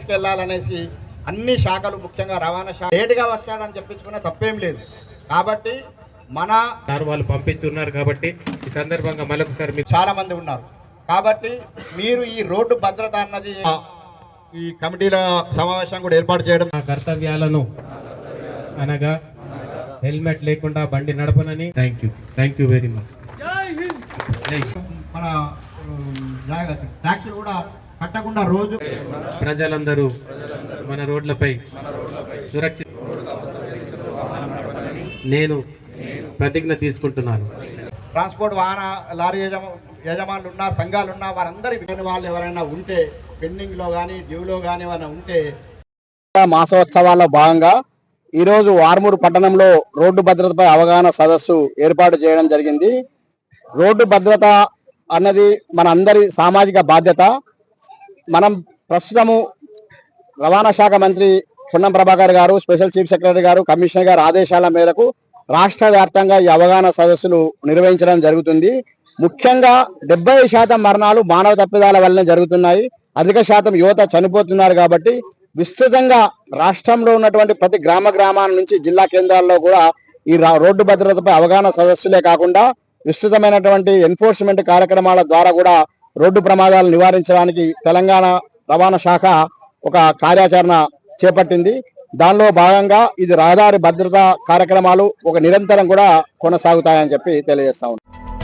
తీసుకెళ్లాలనేసి అన్ని శాఖలు ముఖ్యంగా రవాణా శాఖ లేటుగా వస్తాడని చెప్పించుకున్న తప్పేం లేదు. కాబట్టి మన వాళ్ళు పంపించున్నారు కాబట్టి ఈ సందర్భంగా మరొకసారి మీకు చాలా మంది ఉన్నారు కాబట్టి మీరు ఈ రోడ్డు భద్రత అన్నది ఈ కమిటీల సమావేశం కూడా ఏర్పాటు చేయడం కర్తవ్యాలను అనగా హెల్మెట్ లేకుండా బండి నడపనని. Thank you very much. మన ట్యాక్సీలు కూడా కట్టకుండా రోజు ప్రజలందరూ మన రోడ్లపై సురక్షిత నేను ప్రతిజ్ఞ తీసుకుంటున్నాను. ట్రాన్స్పోర్ట్ వాహన లారీ యజమానులు ఉన్నా సంఘాలు ఉన్నా వారందరి వాళ్ళు ఎవరైనా ఉంటే పెండింగ్లో కానీ డ్యూలో కానీ ఏమైనా ఉంటే మాసోత్సవాల్లో భాగంగా ఈరోజు ఆర్మూరు పట్టణంలో రోడ్డు భద్రతపై అవగాహన సదస్సు ఏర్పాటు చేయడం జరిగింది. రోడ్డు భద్రత అన్నది మన అందరి సామాజిక బాధ్యత. మనం ప్రస్తుతము రవాణా శాఖ మంత్రి పొన్నం ప్రభాకర్ గారు, స్పెషల్ చీఫ్ సెక్రటరీ గారు, కమిషనర్ గారు ఆదేశాల మేరకు రాష్ట్ర వ్యాప్తంగా ఈ అవగాహన సదస్సులు నిర్వహించడం జరుగుతుంది. ముఖ్యంగా 70% మరణాలు మానవ తప్పిదాల వల్లనే జరుగుతున్నాయి. అధిక శాతం యువత చనిపోతున్నారు. కాబట్టి విస్తృతంగా రాష్ట్రంలో ఉన్నటువంటి ప్రతి గ్రామాల నుంచి జిల్లా కేంద్రాల్లో కూడా ఈ రోడ్డు భద్రతపై అవగాహన సదస్సులే కాకుండా విస్తృతమైనటువంటి ఎన్ఫోర్స్మెంట్ కార్యక్రమాల ద్వారా కూడా రోడ్డు ప్రమాదాలు నివారించడానికి తెలంగాణ రవాణా శాఖ ఒక కార్యాచరణ చేపట్టింది. దానిలో భాగంగా ఇది రహదారి భద్రతా కార్యక్రమాలు ఒక నిరంతరం కూడా కొనసాగుతాయని చెప్పి తెలియజేస్తా ఉన్నాం.